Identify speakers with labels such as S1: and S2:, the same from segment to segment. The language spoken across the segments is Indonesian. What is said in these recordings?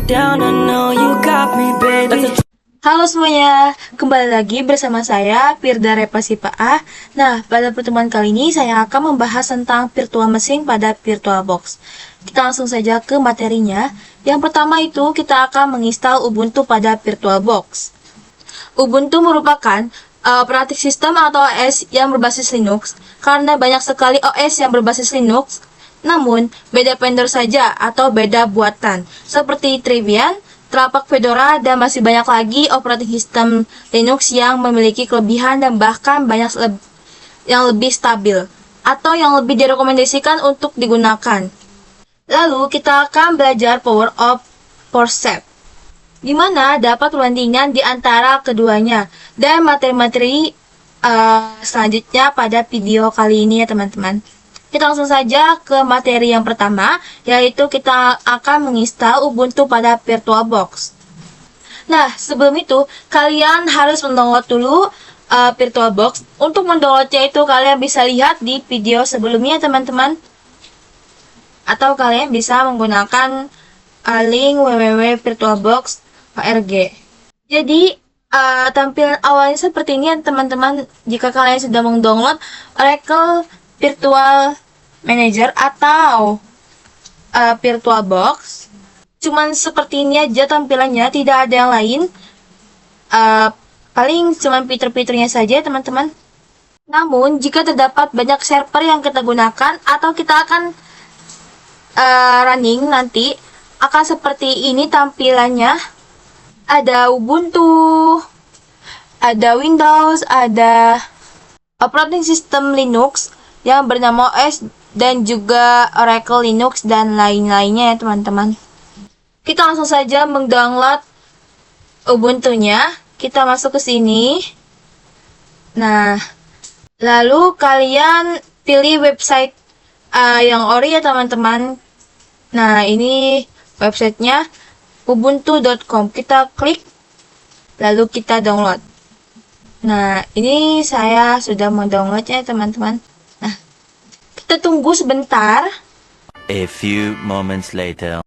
S1: down, I know you got me, baby.
S2: Halo semuanya, kembali lagi bersama saya Firda Repasipa A. Nah, pada pertemuan kali ini saya akan membahas tentang virtual machine pada VirtualBox. Kita langsung saja ke materinya. Yang pertama itu kita akan menginstal Ubuntu pada VirtualBox. Ubuntu merupakan operating system atau OS yang berbasis Linux karena banyak sekali OS yang berbasis Linux. Namun, beda vendor saja atau beda buatan, seperti Debian, Trapak Fedora, dan masih banyak lagi operating system Linux yang memiliki kelebihan dan bahkan banyak yang lebih stabil atau yang lebih direkomendasikan untuk digunakan. Lalu, kita akan belajar Power of PowerShell, di mana dapat perbandingan di antara keduanya dan materi-materi selanjutnya pada video kali ini ya teman-teman. Kita langsung saja ke materi yang pertama, yaitu kita akan menginstal Ubuntu pada VirtualBox. Nah, sebelum itu, kalian harus mendownload dulu VirtualBox. Untuk mendownloadnya itu kalian bisa lihat di video sebelumnya teman-teman. Atau kalian bisa menggunakan link www.virtualbox.org. Jadi, tampilan awalnya seperti ini teman-teman. Jika kalian sudah mendownload Oracle Virtual Manager atau VirtualBox, cuman seperti ini aja tampilannya, tidak ada yang lain. Paling cuman fitur-fiturnya saja teman-teman. Namun jika terdapat banyak server yang kita gunakan atau kita akan running nanti, akan seperti ini tampilannya. Ada Ubuntu, ada Windows, ada operating system Linux yang bernama OS dan juga Oracle Linux dan lain-lainnya ya teman-teman. Kita langsung saja mendownload Ubuntu-nya. Kita masuk ke sini. Nah, lalu kalian pilih website yang ori ya teman-teman. Nah, ini websitenya ubuntu.com. Kita klik, lalu kita download. Nah, ini saya sudah mendownloadnya teman-teman. Nah, kita tunggu sebentar.
S3: A few moments later.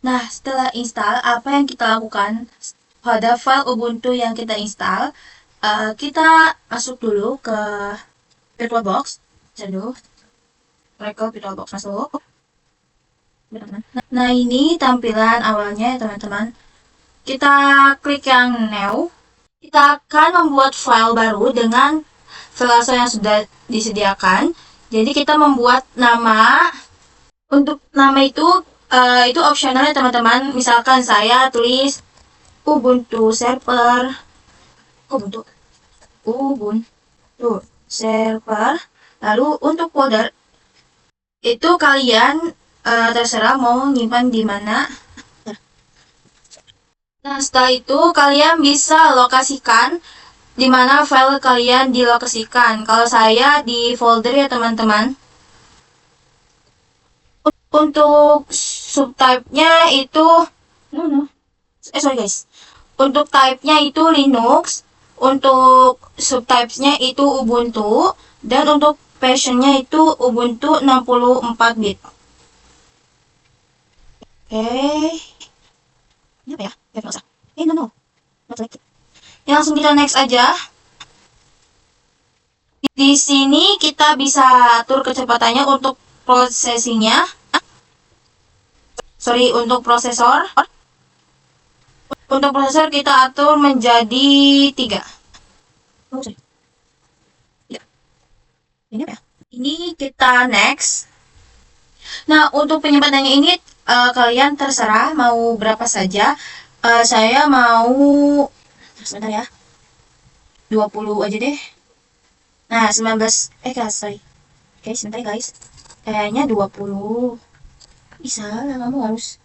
S2: Nah, setelah install, apa yang kita lakukan pada file Ubuntu yang kita install? Kita masuk dulu ke VirtualBox. Aduh, Oracle VirtualBox masuk. Nah, ini tampilan awalnya ya teman-teman. Kita klik yang New. Kita akan membuat file baru dengan file asal yang sudah disediakan. Jadi kita membuat nama. Untuk nama itu opsional ya teman-teman. Misalkan saya tulis Ubuntu server, Ubuntu server. Lalu untuk folder itu kalian terserah mau nyimpan di mana. Nah, setelah itu kalian bisa lokasikan di mana file kalian dilokasikan. Kalau saya di folder ya teman-teman. Untuk subtype-nya itu sorry guys. Untuk type-nya itu Linux, untuk subtypes-nya itu Ubuntu, dan untuk version-nya itu Ubuntu 64 bit. Ini apa ya? No. Not selected. Ya, langsung kita next aja. Di sini kita bisa atur kecepatannya untuk processing-nya. Untuk prosesor. Untuk prosesor kita atur menjadi 3. Ini apa ya? Ini kita next. Nah, untuk penyimpanannya ini kalian terserah mau berapa saja. Saya mau sebentar ya. 20 aja deh. Nah, 19 sorry. Oke, sebentar guys. Kayaknya 20. Bisa lah, kamu harus.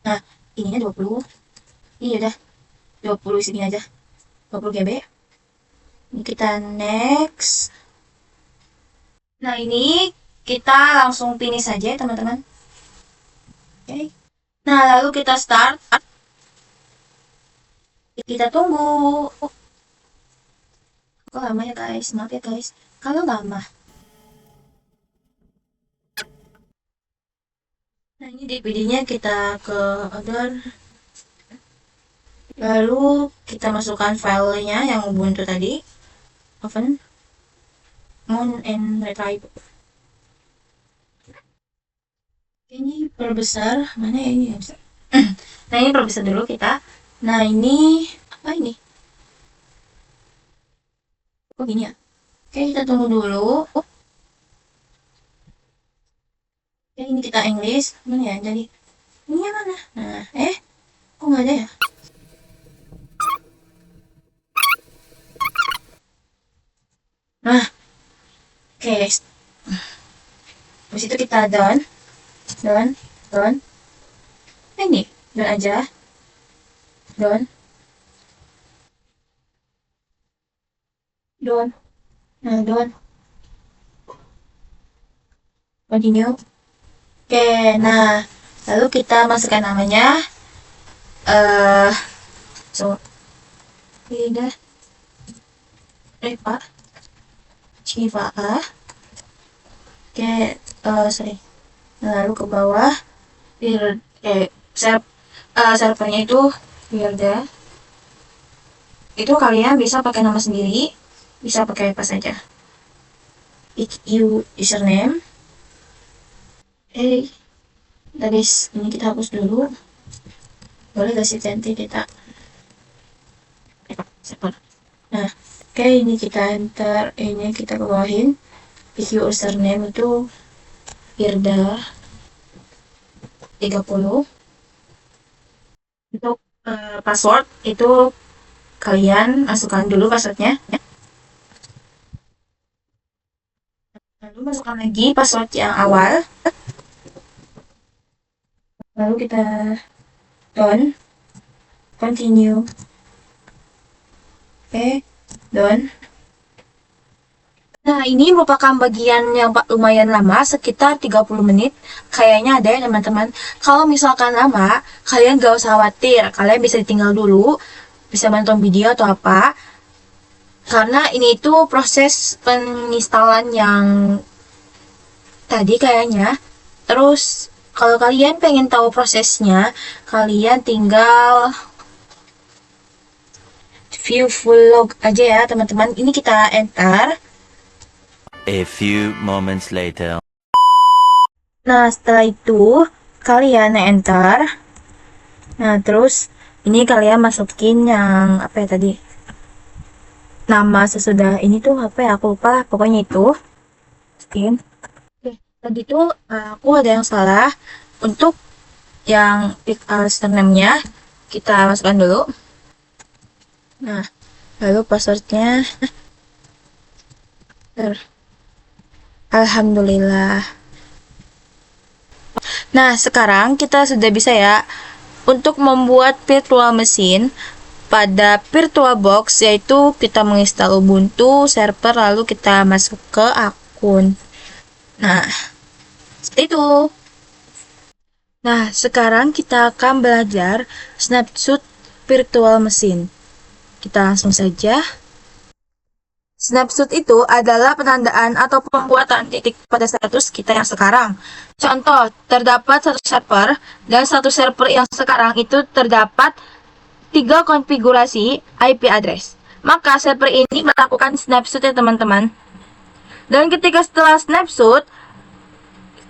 S2: Nah, ininya 20. Iya udah. 20 segini aja. 20 GB. Ini kita next. Nah, ini kita langsung finish saja ya teman-teman. Oke. Nah, lalu kita start. Kita tunggu. Kok lama ya guys? Maaf ya guys. Kalau lama. Nah, ini DVD-nya kita ke order. Lalu kita masukkan filenya yang Ubuntu tadi. Open, on, and retrieve. Ini perbesar. Mana ya ini ya bisa? Nah, ini perbesar dulu kita. Nah, ini apa ini? Oh, gini ya. Oke, kita tunggu dulu. Oke, ini kita English. Mana ya? Jadi, ini yang mana? Nah, kok nggak ada ya? Nah, oke. Habis itu kita done. Done. Done. Ini. Done aja. Done. Done. Nah, done. Continue. Oke, nah. Lalu kita masukkan namanya. So. Tidak. Pak. Civa. Oke, sorry. Lalu ke bawah. Servernya itu Wirda. Itu kalian bisa pakai nama sendiri, bisa pakai apa saja. Username. Guys, ini kita hapus dulu. Boleh gak sih nanti kita nah, oke, ini kita enter, ini kita kebawahin. Username itu Wirda 30. Untuk password itu kalian masukkan dulu passwordnya. Lalu masukkan lagi password yang awal. Lalu kita done. Continue. Oke, done. Nah, ini merupakan bagian yang lumayan lama, sekitar 30 menit. Kayaknya ada ya teman-teman. Kalau misalkan lama, kalian gak usah khawatir. Kalian bisa ditinggal dulu, bisa menonton video atau apa. Karena ini itu proses penginstalan yang tadi kayaknya. Terus, kalau kalian pengen tahu prosesnya, kalian tinggal view full log aja ya teman-teman. Ini kita enter.
S3: A few moments later.
S2: Nah, setelah itu kalian enter. Nah, terus ini kalian masukin yang apa ya tadi? Nama sesudah ini tuh apa ya? Aku lupa lah. Pokoknya itu. Masukin. Oke, tadi tuh aku ada yang salah. Untuk yang username-nya kita masukkan dulu. Nah, lalu passwordnya. Alhamdulillah. Nah, sekarang kita sudah bisa ya untuk membuat virtual machine pada VirtualBox, yaitu kita menginstal Ubuntu server lalu kita masuk ke akun. Nah, seperti itu. Nah, sekarang kita akan belajar snapshot virtual machine. Kita langsung saja. Snapshot itu adalah penandaan atau pembuatan titik pada status kita yang sekarang. Contoh, terdapat satu server, dan satu server yang sekarang itu terdapat 3 konfigurasi IP address. Maka server ini melakukan snapshot ya teman-teman. Dan ketika setelah snapshot,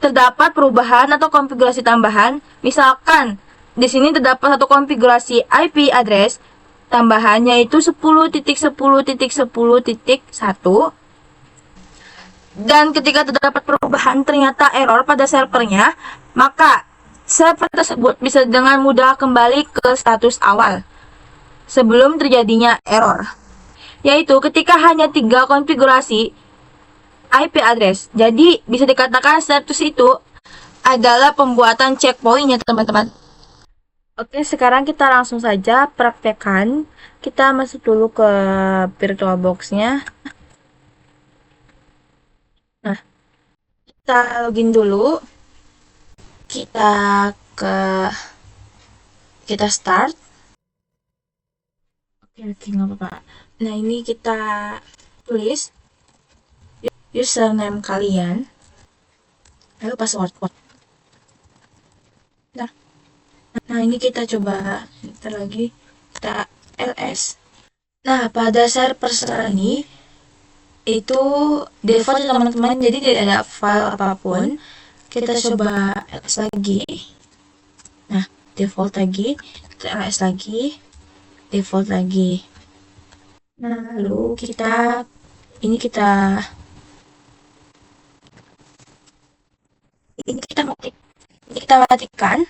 S2: terdapat perubahan atau konfigurasi tambahan. Misalkan, di sini terdapat satu konfigurasi IP address tambahan yaitu 10.10.10.1, dan ketika terdapat perubahan ternyata error pada servernya, maka server tersebut bisa dengan mudah kembali ke status awal sebelum terjadinya error, yaitu ketika hanya 3 konfigurasi IP address. Jadi bisa dikatakan status itu adalah pembuatan checkpoint ya teman-teman. Oke, sekarang kita langsung saja praktekkan. Kita masuk dulu ke VirtualBox-nya. Nah, kita login dulu. Kita start. Oke, nggak apa-apa. Nah, ini kita tulis username kalian. Lalu password. Nah, ini kita coba ntar lagi kita ls. Nah, pada server sekarang ini itu default ya, teman-teman, jadi tidak ada file apapun. Kita coba ls lagi. Nah, default lagi, kita ls lagi, default lagi. Nah, lalu kita matikan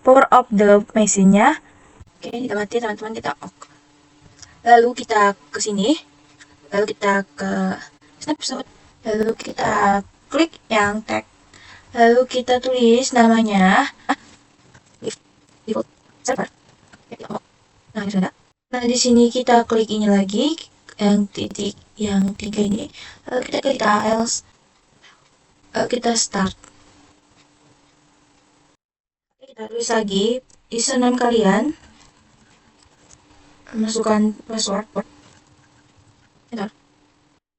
S2: power of the mesinnya. Oke, kita mati, teman-teman, kita off. Lalu kita ke sini, lalu kita ke snapshot, lalu kita klik yang tag, lalu kita tulis namanya default server. Nah, ini sudah. Nah, di sini kita klik ini lagi, yang titik yang 3 ini, lalu kita klik else, lalu kita start. Kita tulis lagi username kalian, masukkan password.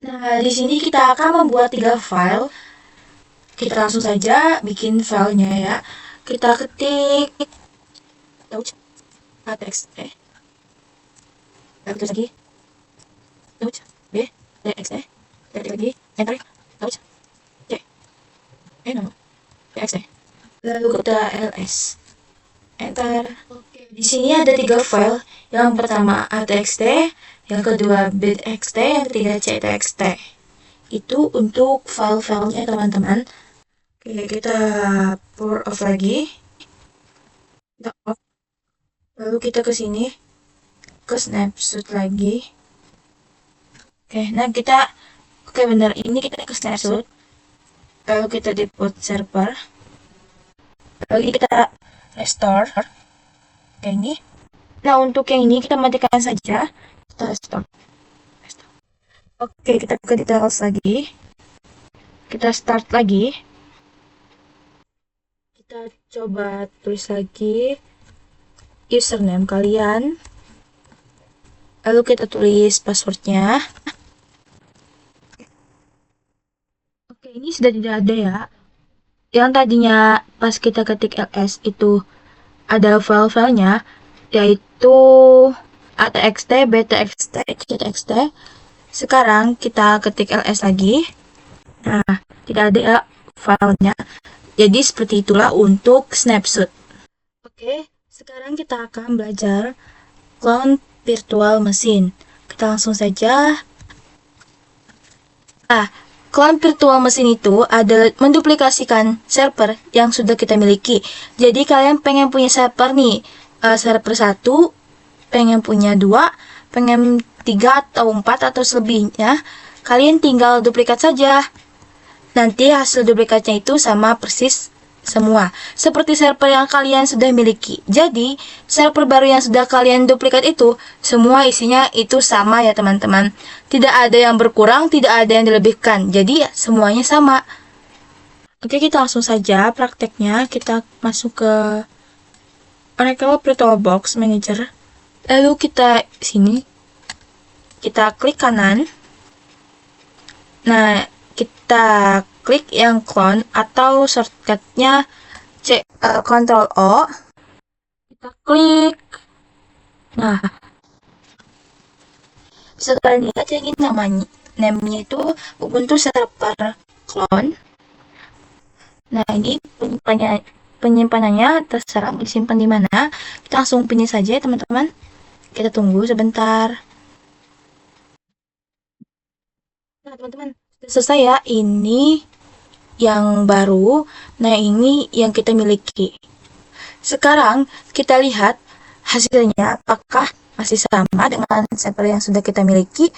S2: Nah, di sini kita akan membuat 3 file. Kita langsung saja bikin filenya ya. Kita ketik txt, ketik lagi b txt, ketik lagi enter, c txt, lalu kita ls, enter. Oke, di sini ada 3 file. Yang pertama atxt, yang kedua btxt, yang ketiga ctxt. Itu untuk file-filenya, teman-teman. Oke, kita power off lagi. Kita off. Lalu kita ke sini, ke snapshot lagi. Oke, nah benar, ini kita ke snapshot. Lalu kita default server. Lalu kita restore. Oke, ini. Nah, untuk yang ini kita matikan saja. Kita restore. Oke, kita ke details lagi. Kita start lagi. Kita coba tulis lagi username kalian. Lalu kita tulis passwordnya. Oke, ini sudah tidak ada ya. Yang tadinya pas kita ketik ls itu ada file-filenya, yaitu atxt, btxt, ctxt. Sekarang kita ketik ls lagi. Nah, tidak ada ya filenya. Jadi seperti itulah untuk snapshot. Oke, sekarang kita akan belajar clone virtual machine. Kita langsung saja. Clone virtual machine itu adalah menduplikasikan server yang sudah kita miliki. Jadi kalian pengen punya server nih, server 1, pengen punya 2, pengen 3 atau 4 atau selebihnya, kalian tinggal duplikat saja. Nanti hasil duplikatnya itu sama persis semua, seperti server yang kalian sudah miliki. Jadi, server baru yang sudah kalian duplikat itu, semua isinya itu sama ya teman-teman. Tidak ada yang berkurang, tidak ada yang dilebihkan. Jadi, ya, semuanya sama. Oke, kita langsung saja prakteknya. Kita masuk ke Oracle VirtualBox Manager. Lalu kita sini, kita klik kanan. Nah, kita klik yang clone atau shortcutnya Ctrl O. Kita klik. Nah, bisa kalian lihat yang ini namanya itu Ubuntu Server Clone. Nah, ini penyimpanannya terserah disimpan di mana. Kita langsung pilih saja teman-teman. Kita tunggu sebentar. Nah, teman-teman, selesai ya, ini yang baru. Nah, ini yang kita miliki. Sekarang kita lihat hasilnya, apakah masih sama dengan server yang sudah kita miliki,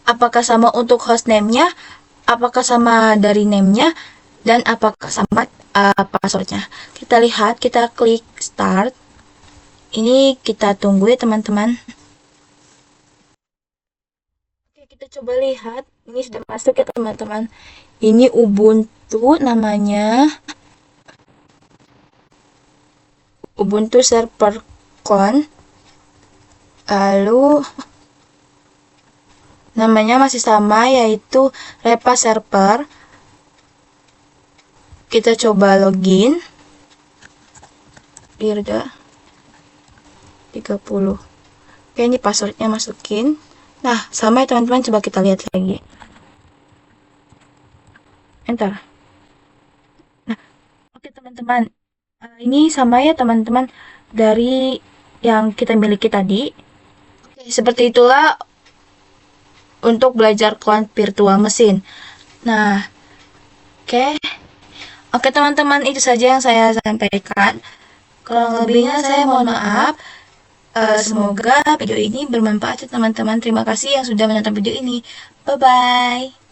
S2: apakah sama untuk hostname-nya, apakah sama dari name-nya, dan apakah sama passwordnya. Kita lihat, kita klik start. Ini kita tunggu ya teman-teman. Oke, kita coba lihat. Ini sudah masuk ya teman-teman. Ini Ubuntu namanya. Ubuntu Server Clone. Lalu namanya masih sama, yaitu Repa Server. Kita coba login. Firda 30. Oke, ini passwordnya masukin. Nah, sama ya teman-teman, coba kita lihat lagi. Enter. Nah, oke teman-teman. Ini sama ya teman-teman dari yang kita miliki tadi. Oke, seperti itulah untuk belajar clone virtual mesin. Nah, oke teman-teman, itu saja yang saya sampaikan. Kurang lebihnya saya mohon maaf. Semoga video ini bermanfaat ya teman-teman. Terima kasih yang sudah menonton video ini. Bye-bye.